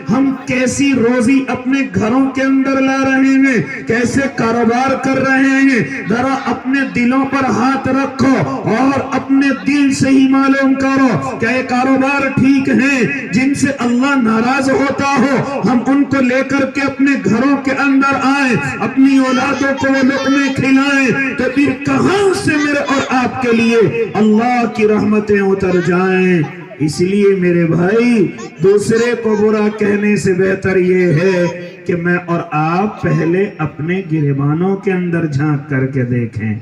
ہم کیسی روزی اپنے گھروں کے اندر لا رہے ہیں، کیسے کاروبار کر رہے ہیں، ذرا اپنے دلوں پر ہاتھ رکھو اور اپنے دل سے ہی معلوم کرو کہ یہ کاروبار ٹھیک ہیں جن سے اللہ ناراض ہوتا ہو، ہم ان کو لے کر کے اپنے گھروں کے اندر آئیں، اپنی اولادوں کو وہ لقمے کھلائیں، تو پھر کہاں سے میرے اور آپ کے لیے اللہ کی رحمتیں اتر جائیں۔ اس لیے میرے بھائی، دوسرے کو برا کہنے سے بہتر یہ ہے کہ میں اور آپ پہلے اپنے گریبانوں کے اندر جھانک کر کے دیکھیں۔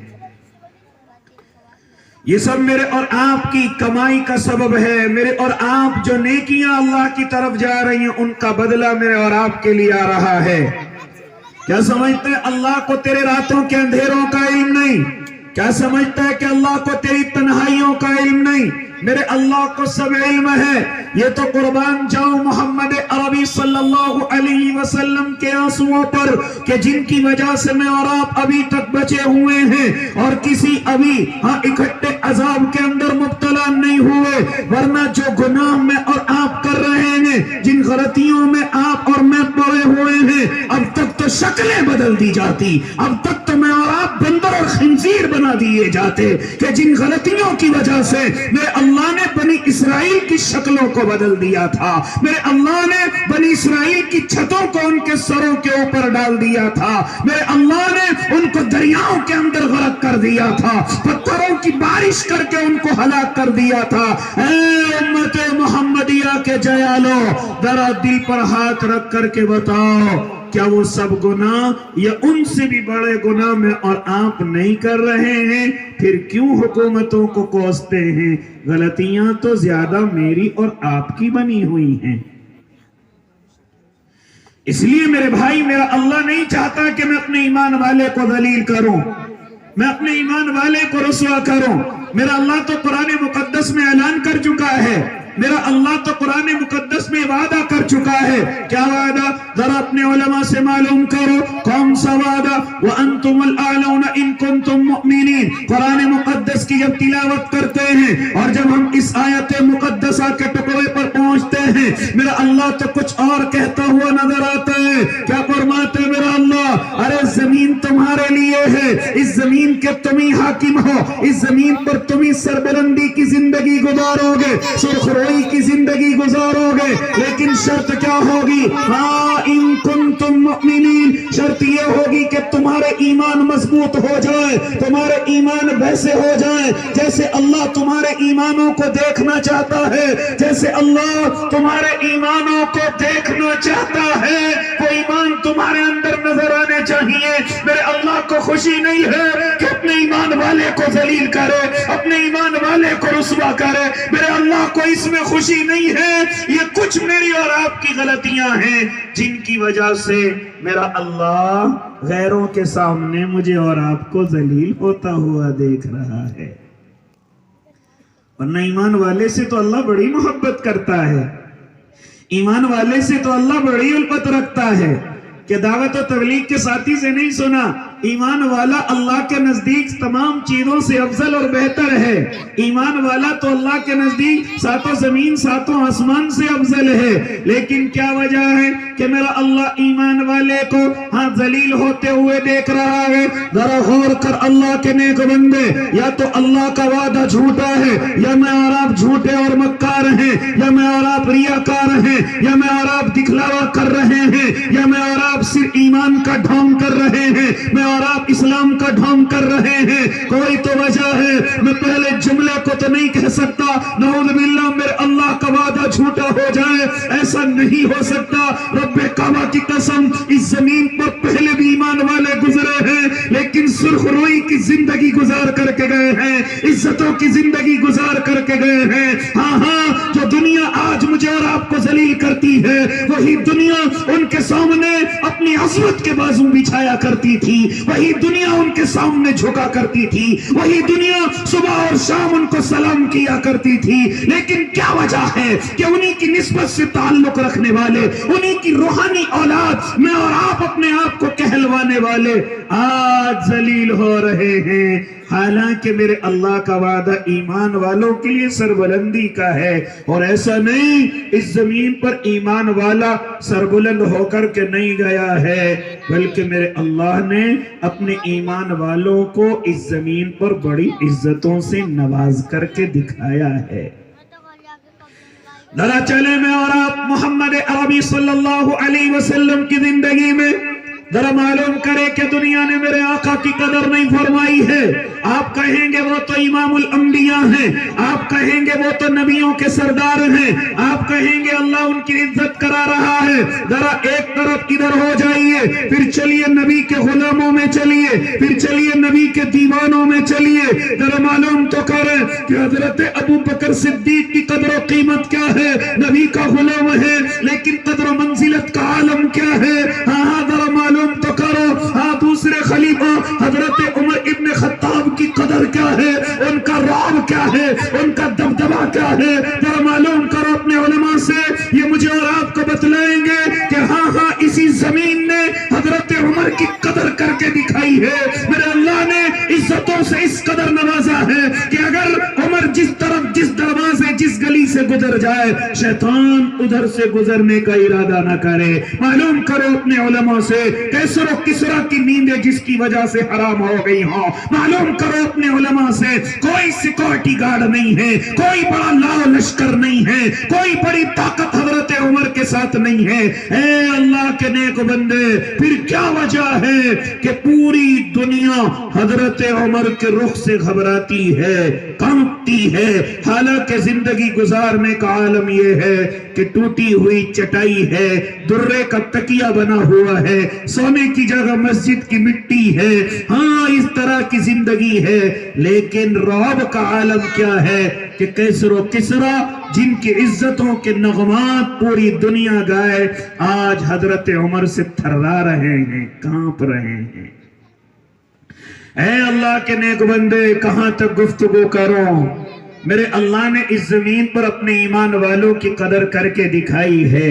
یہ سب میرے اور آپ کی کمائی کا سبب ہے، میرے اور آپ جو نیکیاں اللہ کی طرف جا رہی ہیں ان کا بدلہ میرے اور آپ کے لیے آ رہا ہے۔ کیا سمجھتے ہیں اللہ کو تیرے راتوں کے اندھیروں کا علم نہیں؟ کیا سمجھتا ہے کہ اللہ کو تیری تنہائیوں کا علم نہیں؟ میرے اللہ کو سب علم ہے۔ یہ تو قربان جاؤں محمد عربی صلی اللہ علیہ وسلم کے آنسوؤں پر کہ جن کی وجہ سے میں اور آپ ابھی تک بچے ہوئے ہیں اور کسی ابھی اکٹھے عذاب کے اندر مبتلا نہیں ہوئے، ورنہ جو گناہ میں اور آپ کر رہے ہیں، جن غلطیوں میں آپ اور میں پڑے ہوئے ہیں، اب تک تو شکلیں بدل دی جاتی، اب تک تو میں اور آپ بندر اور خنزیر بنا دیے جاتے کہ جن غلطیوں کی وجہ سے میرے اللہ نے بنی اسرائیل کی شکلوں کو بدل دیا تھا، میرے اللہ نے بنی اسرائیل کی چھتوں کو ان کے سروں کے اوپر ڈال دیا تھا، میرے اللہ نے ان کو دریاؤں کے اندر غرق کر دیا تھا، پتھروں کی بارش کر کے ان کو ہلاک کر دیا تھا۔ اے امت محمدیہ کے جیالو، ذرا دل پر ہاتھ رکھ کر کے بتاؤ، کیا وہ سب گناہ یا ان سے بھی بڑے گناہ میں اور آپ نہیں کر رہے ہیں؟ پھر کیوں حکومتوں کو کوستے ہیں؟ غلطیاں تو زیادہ میری اور آپ کی بنی ہوئی ہیں۔ اس لیے میرے بھائی، میرا اللہ نہیں چاہتا کہ میں اپنے ایمان والے کو ذلیل کروں، میں اپنے ایمان والے کو رسوا کروں۔ میرا اللہ تو قرآن مقدس میں اعلان کر چکا ہے، میرا اللہ تو قرآن مقدس میں وعدہ کر چکا ہے۔ کیا وعدہ؟ ذرا اپنے علماء سے معلوم کرو، کون سا وعدہ؟ وَأَنْتُمُ الْأَعْلَوْنَ إِن كُنْتُم مُؤْمِنِينَ۔ قرآن مقدس کی جب تلاوت کرتے ہیں اور جب ہم اس آیت مقدسہ کے ٹکڑے پر پہنچتے ہیں، میرا اللہ تو کچھ اور کہتا ہوا نظر آتا ہے۔ کیا فرماتے ہیں میرا اللہ؟ ارے زمین تمہارے لیے ہے، اس زمین کے تم ہی حاکم ہو، اس زمین پر تم ہی سربلندی کی زندگی گزارو گے، سرخروئی کی زندگی گزارو گے، لیکن شرط کیا ہوگی؟ ہاں، ان کنتم مؤمنین، شرط یہ ہوگی کہ تمہارے ایمان مضبوط ہو جائے، تمہارے ایمان ویسے ہو جائیں جیسے اللہ تمہارے ایمانوں کو دیکھنا چاہتا ہے، جیسے اللہ تمہارے ایمانوں کو دیکھنا چاہتا ہے، وہ ایمان تمہارے اندر نظر آنے چاہیے۔ میرے اللہ کو خوشی نہیں ہے کہ اپنے ایمان والے کو ذلیل کرے، اپنے ایمان والے کو رسوا کرے، میرے اللہ کو اس میں خوشی نہیں ہے۔ یہ کچھ میری اور آپ کی غلطیاں ہیں جن کی وجہ سے میرا اللہ غیروں کے سامنے مجھے اور آپ کو ذلیل ہوتا ہوا دیکھ رہا ہے۔ ورنہ ایمان والے سے تو اللہ بڑی محبت کرتا ہے، ایمان والے سے تو اللہ بڑی الفت رکھتا ہے کہ دعوت و تبلیغ کے ساتھی سے نہیں سنا، ایمان والا اللہ کے نزدیک تمام چیزوں سے افضل اور بہتر ہے، ایمان والا تو اللہ کے نزدیک ساتوں زمین ساتوں آسمان سے افضل ہے۔ لیکن کیا وجہ ہے کہ میرا اللہ ایمان والے کو ذلیل ہوتے ہوئے دیکھ رہا ہے؟ ذرا غور کر اللہ کے نیک بندے، یا تو اللہ کا وعدہ جھوٹا ہے، یا میں اور آپ جھوٹے اور مکار ہیں، یا میں اور آپ ریاکار ہیں، یا میں اور آپ دکھلاوا کر رہے ہیں، یا میں اور آپ صرف ایمان کا ڈھونگ کر رہے ہیں، میں اور آپ اسلام کا ڈھونگ کر رہے ہیں۔ کوئی تو وجہ ہے، میں پہلے جملے کو تو نہیں کہہ سکتا نعوذ باللہ میرے اللہ کا وعدہ جھوٹا ہو جائے، ایسا نہیں ہو سکتا۔ رب کعبہ کی قسم، اس زمین پر پہلے بھی ایمان والے گزرے ہیں، لیکن سرخ روئی کی زندگی گزار کر کے گئے ہیں، عزتوں کی زندگی گزار کر کے گئے ہیں۔ ہاں، جو دنیا آج مجھے اور آپ کو ذلیل کرتی ہے، وہی دنیا ان کے سامنے اپنی عظمت کے بازو بچھایا کرتی تھی، وہی دنیا ان کے سامنے جھکا کرتی تھی، وہی دنیا صبح اور شام ان کو سلام کیا کرتی تھی۔ لیکن کیا وجہ ہے کہ انہی کی نسبت سے تعلق رکھنے والے، انہی کی روحانی اولاد، میں اور آپ اپنے آپ کو کہلوانے والے آج ذلیل ہو رہے رہے ہیں، حالانکہ میرے اللہ کا وعدہ ایمان والوں کے لیے سربلندی کا ہے، اور ایسا نہیں اس زمین پر ایمان والا سربلند ہو کر کے نہیں گیا ہے، بلکہ میرے اللہ نے اپنے ایمان والوں کو اس زمین پر بڑی عزتوں سے نواز کر کے دکھایا ہے۔ ذرا چلے میں اور آپ محمد عربی صلی اللہ علیہ وسلم کی زندگی میں ذرا معلوم کرے کہ دنیا نے میرے آقا کی قدر نہیں فرمائی ہے۔ آپ کہیں گے وہ تو امام الانبیاء ہیں، آپ کہیں گے وہ تو نبیوں کے سردار ہیں، آپ کہیں گے اللہ ان کی عزت کرا رہا ہے۔ ذرا ایک طرف ادھر ہو جائیے، پھر چلیے نبی کے غلاموں میں چلیے، پھر چلیے نبی کے دیوانوں میں چلیے، ذرا معلوم تو کریں کہ حضرت ابو بکر صدیق کی قدر و قیمت کیا ہے۔ نبی کا غلام ہے لیکن قدر و منزلت کا عالم کیا ہے۔ ہاں ذرا معلوم تو کرو۔ ہاں دوسرے خلیفہ حضرت عمر ابن خطاب کی قدر کیا ہے، ان کا رعب کیا ہے، ان کا دبدبہ کیا ہے، ذرا معلوم کرو اپنے علماء سے۔ یہ مجھے اور آپ کو بتلائیں گے کہ ہاں اسی زمین نے حضرت عمر کی قدر کر کے دکھائی ہے۔ میرے اللہ نے عزتوں سے اس قدر نوازا ہے کہ اگر عمر جس طرف، جس دروازے، جس گلی سے گزر جائے، شیطان ادھر سے گزرنے کا ارادہ نہ کرے۔ معلوم کرو اپنے علماء سے کیسر و کسرا کی نیندیں جس کی وجہ سے حرام ہو گئی ہوں۔ معلوم کرو اپنے علماء سے کوئی سیکورٹی گارڈ نہیں ہے، کوئی بڑا لاؤ لشکر نہیں ہے، کوئی بڑی طاقت حضرت عمر کے ساتھ نہیں ہے۔ اے اللہ کے نیک بندے، پھر کیا وجہ ہے کہ پوری دنیا حضرت عمر کے رخ سے گھبراتی ہے، کانپتی ہے، حالانکہ زندگی گزارنے کا عالم یہ ہے کہ ٹوٹی ہوئی چٹائی ہے، درے کا تکیہ بنا ہوا ہے، سونے کی جگہ مسجد کی مٹی ہے۔ ہاں اس طرح کی زندگی ہے، لیکن رعب کا عالم کیا ہے کہ کیسر و کسرا جن کی عزتوں کے نغمات پوری دنیا گائے، آج حضرت عمر سے تھرا رہے ہیں، کانپ رہے ہیں۔ اے اللہ کے نیک بندے، کہاں تک گفتگو کروں؟ میرے اللہ نے اس زمین پر اپنے ایمان والوں کی قدر کر کے دکھائی ہے،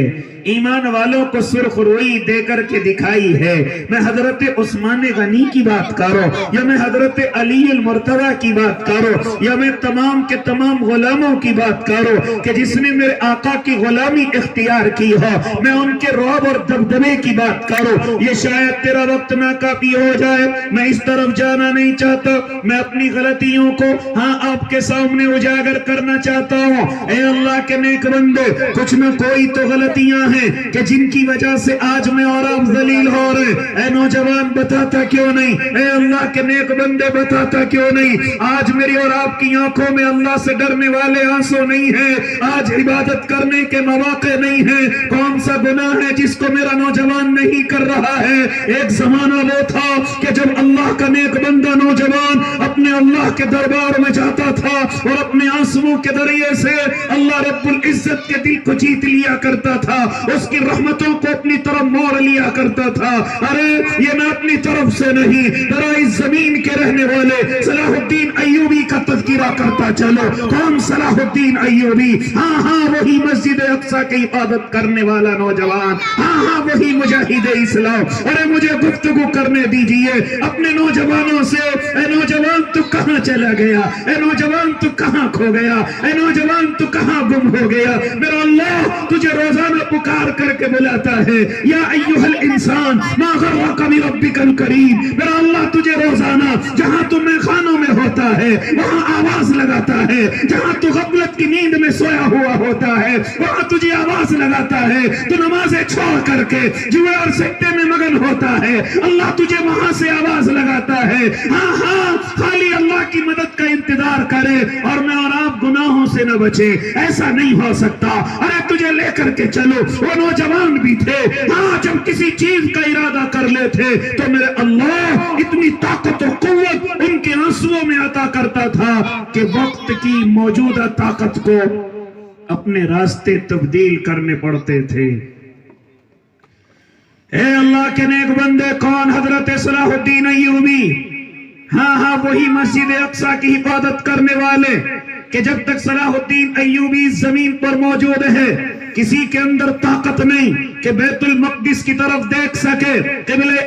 ایمان والوں کو سرخ روئی دے کر کے دکھائی ہے۔ میں حضرت عثمان غنی کی بات کروں، یا میں حضرت علی المرتضی کی بات کروں، یا میں تمام کے تمام غلاموں کی بات کروں کہ جس نے میرے آقا کی غلامی اختیار کی ہو، میں ان کے رعب اور دبدبے کی بات کروں۔ یہ شاید تیرا وقت ناکافی ہو جائے، میں اس طرف جانا نہیں چاہتا، میں اپنی غلطیوں کو آپ کے سامنے اجاگر کرنا چاہتا ہوں۔ اے اللہ کے نیک بندے، کچھ نہ کوئی تو غلطیاں ہیں کہ جن کی وجہ سے آج میں اور آپ ذلیل ہو رہے۔ اے نوجوان بتاتا کیوں نہیں؟ اے اللہ کے نیک بندے بتاتا کیوں نہیں؟ آج میری اور آپ کی آنکھوں میں اللہ سے ڈرنے والے آنسو نہیں ہیں، آج عبادت کرنے کے مواقع نہیں ہیں۔ کون سا گناہ ہے جس کو میرا نوجوان نہیں کر رہا ہے؟ ایک زمانہ وہ تھا کہ جب اللہ کا نیک بندہ نوجوان اپنے اللہ کے دربار میں جاتا تھا اور اپنے آنسوؤں کے ذریعے سے اللہ رب العزت کے دل کو جیت لیا کرتا تھا، اس کی رحمتوں کو اپنی طرف موڑ لیا کرتا تھا۔ ارے یہ میں اپنی طرف سے نہیں، ذرا اس زمین کے رہنے والے صلاح الدین ایوبی کا تذکرہ کرتا چلو۔ کون صلاح الدین ایوبی؟ ہاں وہی مسجد اقصی کی عبادت کرنے والا نوجوان، ہاں وہی مجاہد اسلام۔ ارے مجھے گفتگو کرنے دیجئے اپنے نوجوانوں سے۔ اے نوجوان تو کہاں چلا گیا؟ اے نوجوان تو کہاں کھو گیا؟ اے نوجوان تو کہاں گم ہو گیا؟ میرا اللہ تجھے روزانہ پکار کر کے بلاتا ہے، یا ایھا الانسان ما غرک بربک الکریم۔ میرا اللہ تجھے روزانہ جہاں تو میخانوں میں ہوتا ہے وہاں آواز لگاتا ہے، جہاں تو غفلت کی نیند میں سویا ہوا ہوتا ہے وہاں تجھے آواز لگاتا ہے، تو نمازیں چھوڑ کر کے جوئے اور سکتے میں مگن ہوتا ہے، اللہ تجھے وہاں سے آواز لگاتا ہے۔ ہاں خالی اللہ کی مدد کا انتظار کرے اور میں اور آپ گناہوں سے نہ بچے، ایسا نہیں ہو سکتا۔ ارے تجھے لے کر کے چلو، وہ نوجوان بھی تھے، ہاں جب کسی چیز کا ارادہ کر لیتے تو میرے اللہ اتنی طاقت و قوت ان کے آنسوؤں میں عطا کرتا تھا کہ وقت کی موجودہ طاقت کو اپنے راستے تبدیل کرنے پڑتے تھے۔ اے اللہ کے نیک بندے، کون؟ حضرت صلاح الدین ایوبی۔ ہاں وہی مسجد اقصی کی حفاظت کرنے والے کہ جب تک صلاح الدین ایوبی زمین پر موجود ہے کسی کے اندر طاقت نہیں کہ بیت المقدس کی طرف دیکھ سکے، قبلہ